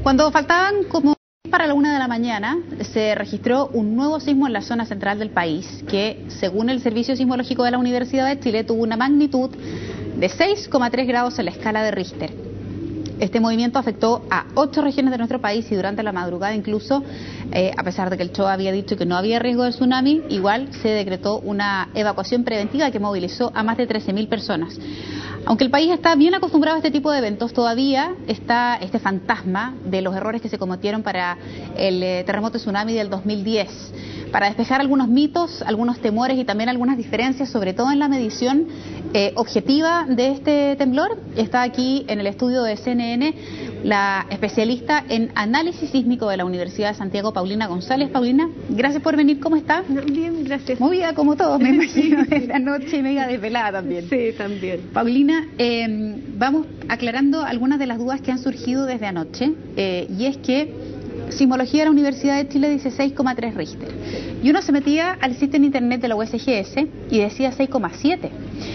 Cuando faltaban como para la 1 de la mañana, se registró un nuevo sismo en la zona central del país, que según el Servicio Sismológico de la Universidad de Chile tuvo una magnitud de 6,3 grados en la escala de Richter. Este movimiento afectó a 8 regiones de nuestro país y durante la madrugada incluso, a pesar de que el CHOA había dicho que no había riesgo de tsunami, igual se decretó una evacuación preventiva que movilizó a más de 13.000 personas. Aunque el país está bien acostumbrado a este tipo de eventos, todavía está este fantasma de los errores que se cometieron para el terremoto tsunami del 2010. Para despejar algunos mitos, algunos temores y también algunas diferencias, sobre todo en la medición objetiva de este temblor, está aquí en el estudio de CNN la especialista en análisis sísmico de la Universidad de Santiago, Paulina González. Paulina, gracias por venir, ¿cómo está? Bien, gracias. Movida como todos, me imagino, de la noche y mega desvelada también. Sí, también. Paulina, vamos aclarando algunas de las dudas que han surgido desde anoche, y es que Sismología de la Universidad de Chile dice 6,3 Richter. Y uno se metía al sitio en internet de la USGS y decía 6,7.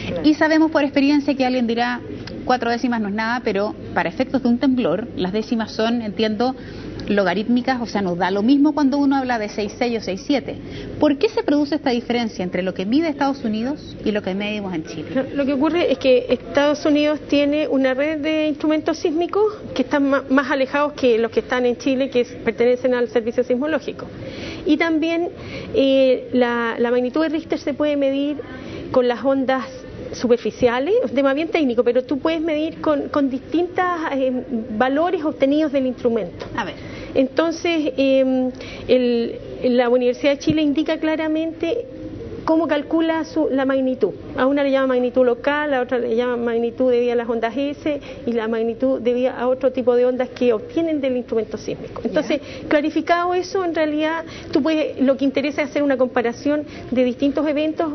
Claro. Y sabemos por experiencia que alguien dirá 4 décimas no es nada, pero para efectos de un temblor, las décimas son, entiendo, logarítmicas, o sea, nos da lo mismo cuando uno habla de 6,6 o 6,7. ¿Por qué se produce esta diferencia entre lo que mide Estados Unidos y lo que medimos en Chile? Lo que ocurre es que Estados Unidos tiene una red de instrumentos sísmicos que están más alejados que los que están en Chile, que pertenecen al servicio sismológico. Y también la magnitud de Richter se puede medir con las ondas superficiales, un tema bien técnico, pero tú puedes medir con distintos valores obtenidos del instrumento. A ver. Entonces, la Universidad de Chile indica claramente cómo calcula la magnitud. A una le llama magnitud local, a otra le llama magnitud debida a las ondas S y la magnitud debida a otro tipo de ondas que obtienen del instrumento sísmico. Entonces, clarificado eso, en realidad, lo que interesa es hacer una comparación de distintos eventos,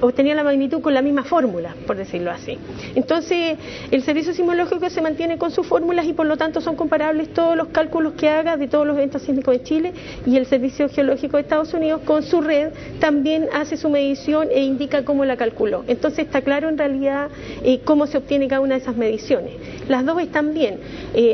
obtenía la magnitud con la misma fórmula, por decirlo así. Entonces, el servicio sismológico se mantiene con sus fórmulas y por lo tanto son comparables todos los cálculos que haga de todos los eventos sísmicos de Chile, y el Servicio Geológico de Estados Unidos con su red también hace su medición e indica cómo la calculó. Entonces está claro en realidad cómo se obtiene cada una de esas mediciones. Las dos están bien.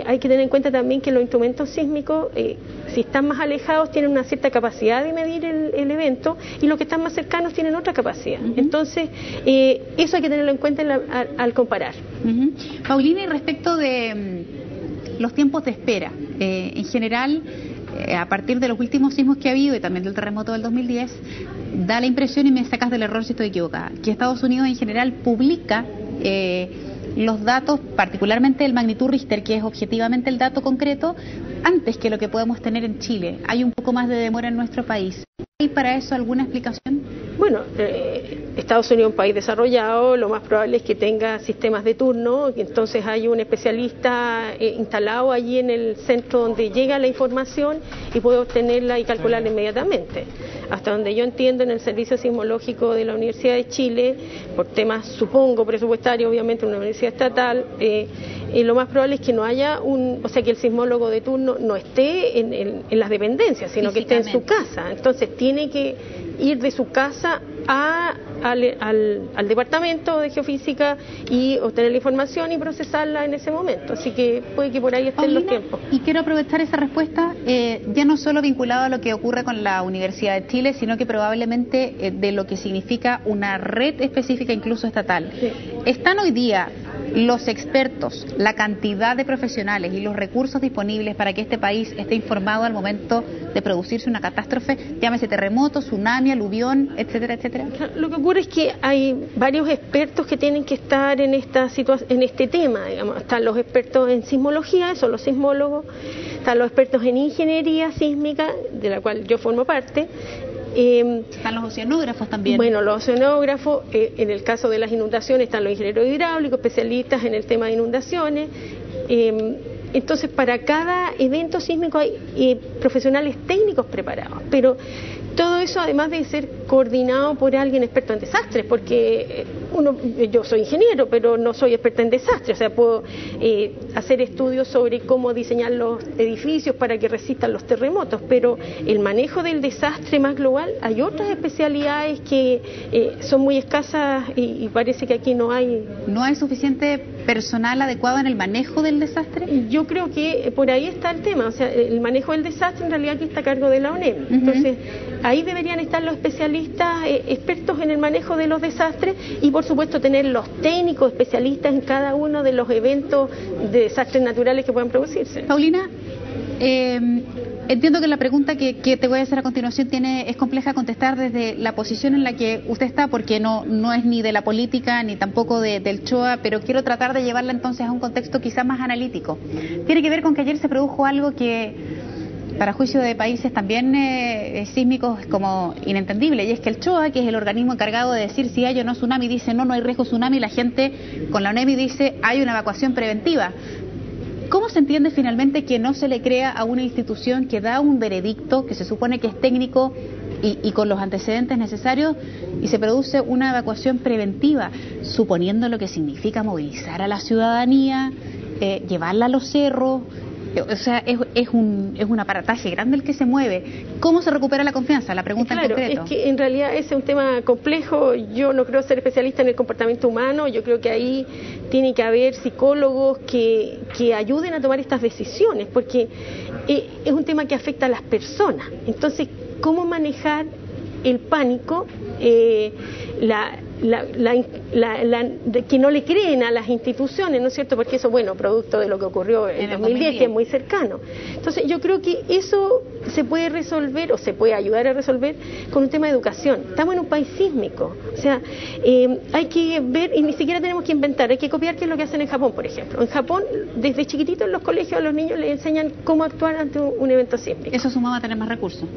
Hay que tener en cuenta también que los instrumentos sísmicos, si están más alejados, tienen una cierta capacidad de medir el evento, y los que están más cercanos tienen otra capacidad. Entonces, eso hay que tenerlo en cuenta al comparar. Paulina, y respecto de los tiempos de espera, en general, a partir de los últimos sismos que ha habido y también del terremoto del 2010, da la impresión, y me sacas del error si estoy equivocada, que Estados Unidos en general publica los datos, particularmente el magnitud Richter, que es objetivamente el dato concreto, antes que lo que podemos tener en Chile. Hay un poco más de demora en nuestro país. ¿Hay para eso alguna explicación? Bueno, Estados Unidos es un país desarrollado, lo más probable es que tenga sistemas de turno, entonces hay un especialista instalado allí en el centro donde llega la información y puede obtenerla y calcularla inmediatamente. Hasta donde yo entiendo, en el Servicio Sismológico de la Universidad de Chile, por temas, supongo, presupuestarios, obviamente una universidad estatal, lo más probable es que no haya que el sismólogo de turno no esté en las dependencias, sino que esté en su casa. Entonces tiene que ir de su casa al departamento de geofísica y obtener la información y procesarla en ese momento. Así que puede que por ahí estén los tiempos. Y quiero aprovechar esa respuesta, ya no solo vinculado a lo que ocurre con la Universidad de Chile, sino que probablemente de lo que significa una red específica, incluso estatal. Sí. ¿Están hoy día los expertos, la cantidad de profesionales y los recursos disponibles para que este país esté informado al momento de producirse una catástrofe, llámese terremoto, tsunami, aluvión, etcétera, etcétera? Lo que ocurre es que hay varios expertos que tienen que estar en este tema, digamos. Están los expertos en sismología, son los sismólogos, están los expertos en ingeniería sísmica, de la cual yo formo parte. Están los oceanógrafos también. Bueno, los oceanógrafos, en el caso de las inundaciones están los ingenieros hidráulicos, especialistas en el tema de inundaciones. Entonces, para cada evento sísmico hay profesionales técnicos preparados, pero todo eso además de ser coordinado por alguien experto en desastres, porque yo soy ingeniero, pero no soy experta en desastres, o sea, puedo hacer estudios sobre cómo diseñar los edificios para que resistan los terremotos, pero el manejo del desastre más global, hay otras especialidades que son muy escasas y parece que aquí no hay. ¿No hay suficiente personal adecuado en el manejo del desastre? Yo creo que por ahí está el tema, o sea, el manejo del desastre en realidad aquí está a cargo de la ONEM, entonces ahí deberían estar los especialistas expertos en el manejo de los desastres y por supuesto tener los técnicos especialistas en cada uno de los eventos de desastres naturales que puedan producirse. Paulina, entiendo que la pregunta que te voy a hacer a continuación es compleja contestar desde la posición en la que usted está, porque no es ni de la política ni tampoco del CHOA, pero quiero tratar de llevarla entonces a un contexto quizás más analítico. Tiene que ver con que ayer se produjo algo que, para juicio de países también sísmicos, es como inentendible, y es que el CHOA, que es el organismo encargado de decir si hay o no tsunami, dice no hay riesgo tsunami, y la gente con la ONEMI dice hay una evacuación preventiva. ¿Cómo se entiende finalmente que no se le crea a una institución que da un veredicto que se supone que es técnico y con los antecedentes necesarios y se produce una evacuación preventiva, suponiendo lo que significa movilizar a la ciudadanía, llevarla a los cerros? O sea, es un aparataje grande el que se mueve. ¿Cómo se recupera la confianza? La pregunta en concreto. Es que en realidad ese es un tema complejo. Yo no creo ser especialista en el comportamiento humano. Yo creo que ahí tiene que haber psicólogos que ayuden a tomar estas decisiones, porque es un tema que afecta a las personas. Entonces, ¿cómo manejar el pánico? Que no le creen a las instituciones, ¿no es cierto? Porque eso, bueno, producto de lo que ocurrió en 2010, que es muy cercano. Entonces, yo creo que eso se puede resolver o se puede ayudar a resolver con un tema de educación. Estamos en un país sísmico, o sea, hay que ver, y ni siquiera tenemos que inventar, hay que copiar qué es lo que hacen en Japón, por ejemplo. En Japón, desde chiquititos en los colegios a los niños les enseñan cómo actuar ante un evento sísmico. ¿Eso sumaba a tener más recursos?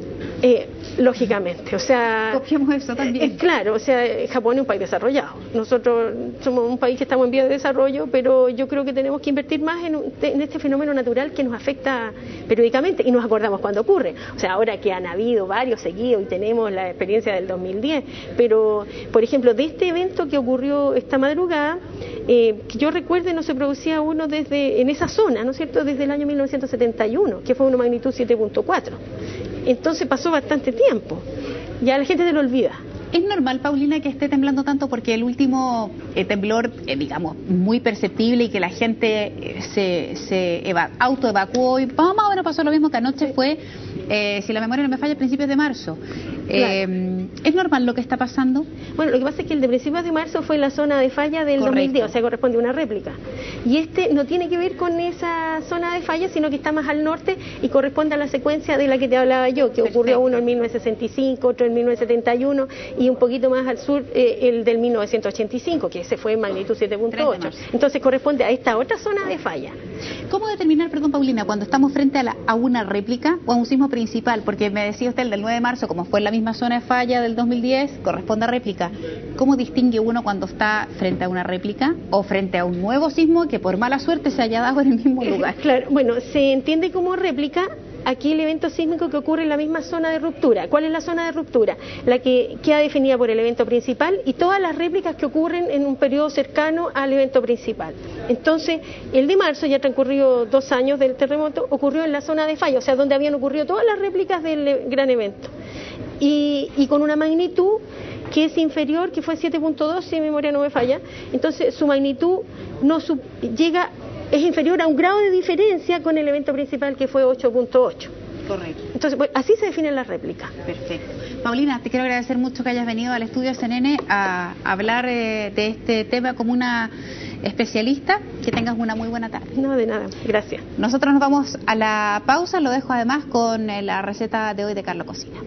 Lógicamente, o sea... Copiamos eso también. Claro, o sea, Japón es un país desarrollado. Nosotros somos un país que estamos en vías de desarrollo, pero yo creo que tenemos que invertir más en este fenómeno natural que nos afecta periódicamente y nos acordamos cuando ocurre. O sea, ahora que han habido varios seguidos y tenemos la experiencia del 2010, pero, por ejemplo, de este evento que ocurrió esta madrugada, que yo recuerde, no se producía uno en esa zona, ¿no es cierto?, desde el año 1971, que fue una magnitud 7.4. Entonces pasó bastante tiempo. Ya la gente se lo olvida. ¿Es normal, Paulina, que esté temblando tanto? Porque el último temblor, digamos, muy perceptible y que la gente se autoevacuó y más o menos pasó lo mismo que anoche fue, si la memoria no me falla, a principios de marzo. Claro. ¿Es normal lo que está pasando? Bueno, lo que pasa es que el de principios de marzo fue en la zona de falla del 2010, o sea, corresponde a una réplica. Y este no tiene que ver con esa zona de falla, sino que está más al norte y corresponde a la secuencia de la que te hablaba yo, que ocurrió uno en 1965, otro en 1971 y un poquito más al sur el del 1985, que ese fue en magnitud 7.8. Entonces corresponde a esta otra zona de falla. ¿Cómo determinar, perdón, Paulina, cuando estamos frente a una réplica o a un sismo principal? Porque me decía usted el del 9 de marzo, como fue en la misma zona de falla del 2010, corresponde a réplica. ¿Cómo distingue uno cuando está frente a una réplica o frente a un nuevo sismo que por mala suerte se haya dado en el mismo lugar? Claro, bueno, se entiende como réplica aquí el evento sísmico que ocurre en la misma zona de ruptura. ¿Cuál es la zona de ruptura? La que queda definida por el evento principal y todas las réplicas que ocurren en un periodo cercano al evento principal. Entonces, el de marzo, ya transcurrido 2 años del terremoto, ocurrió en la zona de falla, o sea, donde habían ocurrido todas las réplicas del gran evento. Y con una magnitud que es inferior, que fue 7.2, si mi memoria no me falla. Entonces, su magnitud es inferior a un grado de diferencia con el evento principal, que fue 8.8. Correcto. Entonces, pues, así se definen las réplicas. Perfecto. Paulina, te quiero agradecer mucho que hayas venido al estudio CNN a hablar de este tema como una especialista. Que tengas una muy buena tarde. No, de nada. Gracias. Nosotros nos vamos a la pausa. Lo dejo además con la receta de hoy de Carlos Cocina.